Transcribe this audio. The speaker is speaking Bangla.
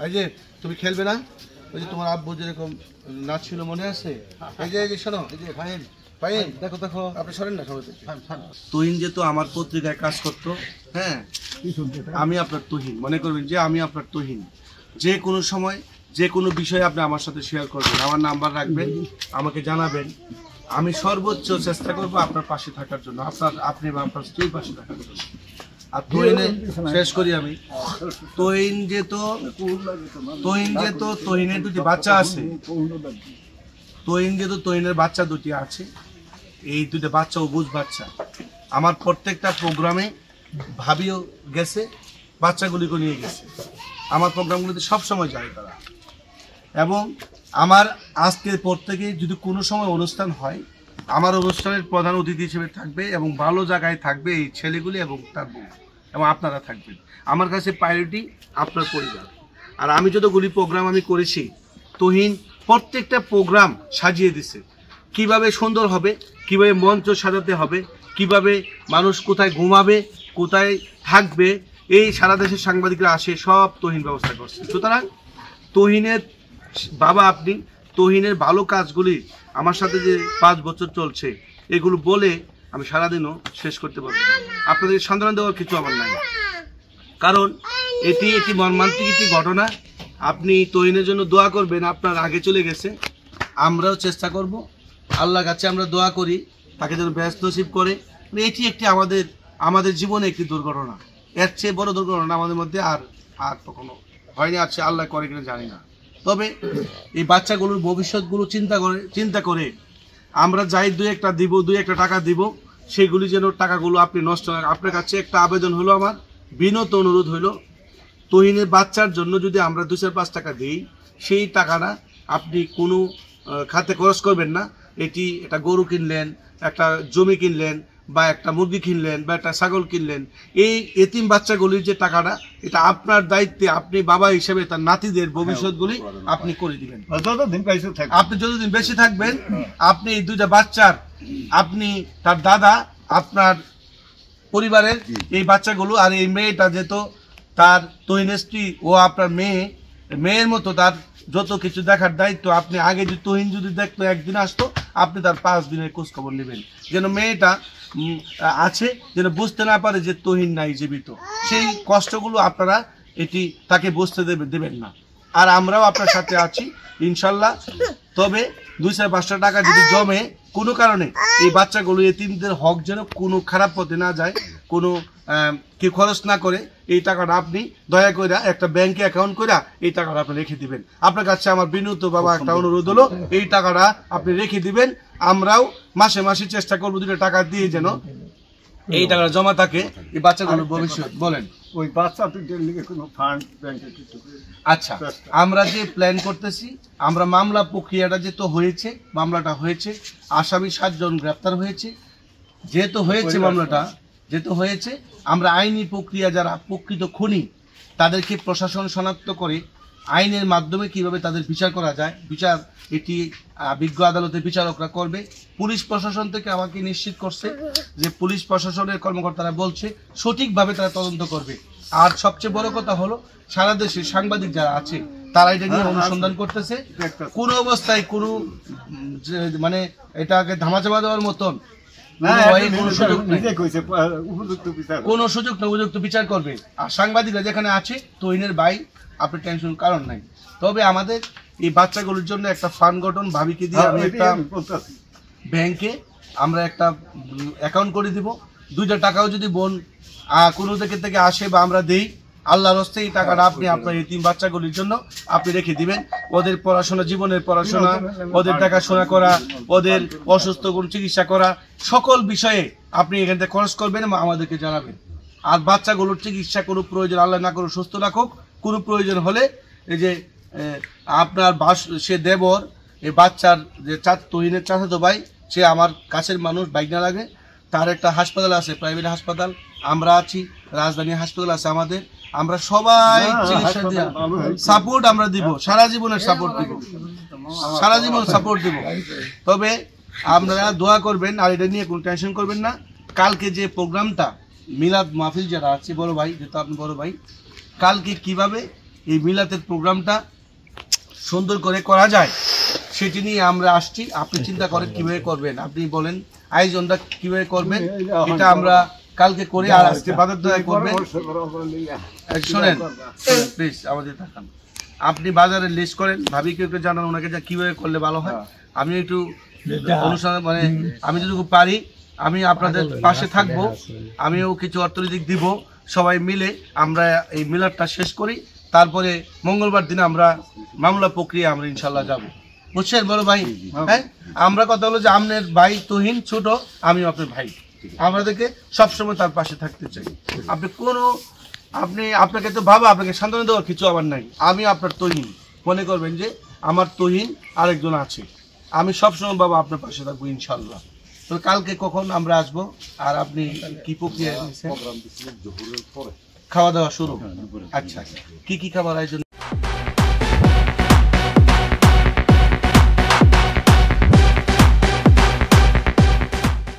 এই যে তুমি খেলবে না, ওই যে তোমার আব্বু যেরকম নাচ ছিল মনে আছে? এই যে শোনো, এই যে ফাহিম ফাহিম দেখো দেখো, আপনি সরেন না সবাই। তুহিন যেহেতু আমার পত্রিকায় কাজ করতো, হ্যাঁ আমি আপনার তুহিন, মনে করবেন যে আমি আপনার তুহিন। যে কোনো সময় যে কোনো বিষয়ে আপনি আমার সাথে শেয়ার করবেন, আমার নাম্বার রাখবেন, আমাকে জানাবেন। আমি সর্বোচ্চ চেষ্টা করবো আপনার পাশে থাকার জন্য, আপনি বা আপনার স্ত্রীর পাশে থাকার জন্য। আর তুহিনে শেষ করি আমি, তুহিনের দুটি বাচ্চা আছে, তুহিনের বাচ্চা দুটি আছে। এই দুটো বাচ্চা অবুঝ বাচ্চা। আমার প্রত্যেকটা প্রোগ্রামে ভাবিও গেছে, বাচ্চাগুলিকে নিয়ে গেছে। আমার প্রোগ্রামগুলিতে সবসময় যায় তারা। এবং আমার আজকের পর থেকে যদি কোনো সময় অনুষ্ঠান হয়, আমার অনুষ্ঠানের প্রধান অতিথি হিসেবে থাকবে এবং ভালো জায়গায় থাকবে এই ছেলেগুলি এবং তার বউ, এবং আপনারা থাকবেন। আমার কাছে প্রায়োরিটি আপনার পরিবার। আর আমি যতগুলি প্রোগ্রাম আমি করেছি, তুহিন প্রত্যেকটা প্রোগ্রাম সাজিয়ে দিছে, কিভাবে সুন্দর হবে, কিভাবে মঞ্চ সাজাতে হবে, কিভাবে মানুষ কোথায় ঘুমাবে, কোথায় থাকবে, এই সারা দেশের সাংবাদিকরা আসে, সব তুহিন ব্যবস্থা করছে। সুতরাং তুহিনের বাবা আপনি, তুহিনের ভালো কাজগুলি আমার সাথে যে 5 বছর চলছে, এগুলো বলে আমি সারাদিনও শেষ করতে পারবো। আপনাদের সান্ত্বনা দেওয়ার কিছু আমার নাই, কারণ এটি মর্মান্তিক একটি ঘটনা। আপনি তুহিনের জন্য দোয়া করবেন, আপনার আগে চলে গেছে। আমরাও চেষ্টা করব, আল্লাহর কাছে আমরা দোয়া করি তাকে যেন ব্যস্ত নসিব করে। এটি একটি আমাদের জীবনে একটি দুর্ঘটনা, এর চেয়ে বড় দুর্ঘটনা আমাদের মধ্যে আর কখনো হয়নি। আছে আল্লাহ করে কিনা জানি না। তবে এই বাচ্চাগুলোর ভবিষ্যৎগুলো চিন্তা করে আমরা যাই 2-1 টাকা দিব, সেগুলি যেন টাকাগুলো আপনি নষ্ট না। আপনার কাছে একটা আবেদন হলো, আমার বিনত অনুরোধ হলো, তুহিনের বাচ্চার জন্য যদি আমরা 2-4-5 টাকা দিই, সেই টাকাটা আপনি কোনো খাতে খরচ করবেন না। একটা গরু কিনলেন, একটা জমি কিনলেন, বা একটা মুরগি কিনলেন, বা একটা ছাগল কিনলেন, এই এতিম বাচ্চাগুলির যে টাকাটা, এটা আপনার দায়িত্বে, আপনি বাবা হিসেবে তার নাতিদের ভবিষ্যৎগুলি আপনি করে দিবেন। আপনি যতদিন বেশি থাকবেন, আপনি এই 2টা বাচ্চার, আপনি তার দাদা, আপনার পরিবারের এই বাচ্চাগুলো, আর এই মেয়েটা যেহেতু তার তুহিনের স্ত্রী, ও আপনার মেয়ের মতো, তার যত কিছু দেখার দায়িত্ব আপনি। আগে যদি তুহিন যদি দেখতো, একদিন আসতো, আপনি তার 5 দিনের খোঁজ খবর নেবেন, যেন মেয়েটা আছে যেন বুঝতে না পারে যে তুহিন নাই, জীবিত। সেই কষ্টগুলো আপনারা তাকে বুঝতে দেবেন না। আর আমরাও আপনার সাথে আছি ইনশাল্লাহ। তবে 200-500 টাকা যদি জমে, কোনো কারণে এই বাচ্চাগুলো, এতিমদের হক যেন কোনো খারাপ পথে না যায়, কোনো কেউ খরচ না করে, এই টাকাটা আপনি দয়া করে একটা ব্যাংকে অ্যাকাউন্ট করে এই টাকাটা আপনি রেখে দিবেন। আপনার কাছে আমার বিনীত বাবা একটা অনুরোধ হলো, এই টাকাটা আপনি রেখে দিবেন। আমরাও মাসে মাসে চেষ্টা করবো 2 টাকা দিয়ে যেন এই টাকাটা জমা থাকে, এই বাচ্চাগুলোর ভবিষ্যৎ। বলেন, ওই বাচ্চাদের লিগে কোনো ফান্ড ব্যাংকে কিছু? আচ্ছা, আমরা যে প্ল্যান করতেছি, আমরা মামলা প্রক্রিয়াটা মামলাটা হয়েছে, আসামি 7 জন গ্রেপ্তার হয়েছে। যেহেতু হয়েছে, আমরা আইনি প্রক্রিয়া, যারা প্রকৃত খুনি তাদেরকে প্রশাসন শনাক্ত করে আইনের মাধ্যমে কিভাবে তাদের বিচার করা যায়, এটি বিজ্ঞ আদালতের বিচারকরা করবে। পুলিশ প্রশাসন থেকে আমাকে নিশ্চিত করছে যে পুলিশ প্রশাসনের কর্মকর্তারা বলছে সঠিকভাবে তারা তদন্ত করবে। আর সবচেয়ে বড় কথা হলো, সারা দেশের সাংবাদিক যারা আছে তারা এটা নিয়ে অনুসন্ধান করতেছে। কোনো অবস্থায় মানে এটাকে ধামাচাপা দেওয়ার মতন কোনো সুযোগ না, উপযুক্ত বিচার করবে। আর সাংবাদিকরা যেখানে আছে, তুহিনের ভাই, আপনি টেনশন কারণ নাই। তবে আমাদের এই বাচ্চাগুলোর জন্য একটা ফান্ড গঠন, ভাবিকে দিয়ে আমি একটা ব্যাংকে আমরা একটা অ্যাকাউন্ট করে দিব। 2টা টাকাও যদি বোন কোনো থেকে আসে বা আমরা দেই, আল্লাহর হস্তে এই টাকাটা আপনি আপনার এই 3 বাচ্চাগুলির জন্য আপনি রেখে দিবেন। ওদের পড়াশোনা, জীবনের পড়াশোনা, ওদের দেখাশোনা করা, ওদের অসুস্থ কোন চিকিৎসা করা, সকল বিষয়ে আপনি এখান থেকে খরচ করবেন এবং আমাদেরকে জানাবেন। আর বাচ্চাগুলোর চিকিৎসা কোনো প্রয়োজন, আল্লাহ না করুক সুস্থ রাখুক, কোনো প্রয়োজন হলে এই যে আপনার সে দেবর, এই বাচ্চার যে তুহিনের চাচাতো ভাই, সে আমার কাছের মানুষ, বাইক না লাগে, তার একটা হাসপাতাল আছে, প্রাইভেট হাসপাতাল, আমরা আছি, রাজধানী হাসপাতাল আছে আমাদের। আমরা সবাই চিকিৎসা দিয়ে সাপোর্ট আমরা দিব, সারা জীবনের সাপোর্ট দিব, তবে আপনারা দোয়া করবেন। আর এটা নিয়ে কোনো টেনশন করবেন না। কালকে যে প্রোগ্রামটা মিলাদ মাহফিল যারা আছে, বড় ভাই, যেহেতু আপনি বড় ভাই, কালকে কিভাবে এই মিলাতের প্রোগ্রামটা সুন্দর করে করা যায় সেটি নিয়ে আমরা আসছি। আপনি চিন্তা করেন কিভাবে করবেন, আপনি বলেন আয়োজনটা কিভাবে করবেন, এটা আমরা কালকে করে আর আজকে বাজার দোয়া করবেন। শোনেন প্লিজ আমাদের দেখান, আপনি বাজারে লিস্ট করেন, ভাবিকে একটু জানান ওনাকে যা কিভাবে করলে ভালো হয়। আমি একটু অনুষ্ঠান মানে আমি যদি পারি আমি আপনাদের পাশে থাকবো, আমিও কিছু অর্থনৈতিক দিব, সবাই মিলে আমরা এই মিলাদটা শেষ করি, তারপরে মঙ্গলবার দিনে আমরা মামলা প্রক্রিয়া আমরা ইনশাল্লাহ যাব, বুঝছেন বড় ভাই? হ্যাঁ, আমরা কথা হলো যে আপনার ভাই তুহিন ছোট, আমিও আপনার ভাই, আমাদেরকে সবসময় তার পাশে থাকতে চাই। আপনি কোনো আপনাকে তো বাবা আপনাকে সান্ত্বনা দেওয়ার কিছু আমার নাই, আমি আপনার তুহিন, মনে করবেন যে আমার তুহিন আরেকজন আছে, আমি সবসময় বাবা আপনার পাশে থাকবো ইনশাল্লাহ। তো কালকে কখন আমরা আসবো, আর আপনি কি প্রক্রিয়া খাওয়া দাওয়া শুরু? আচ্ছা, কি কি খাবার আয়োজন?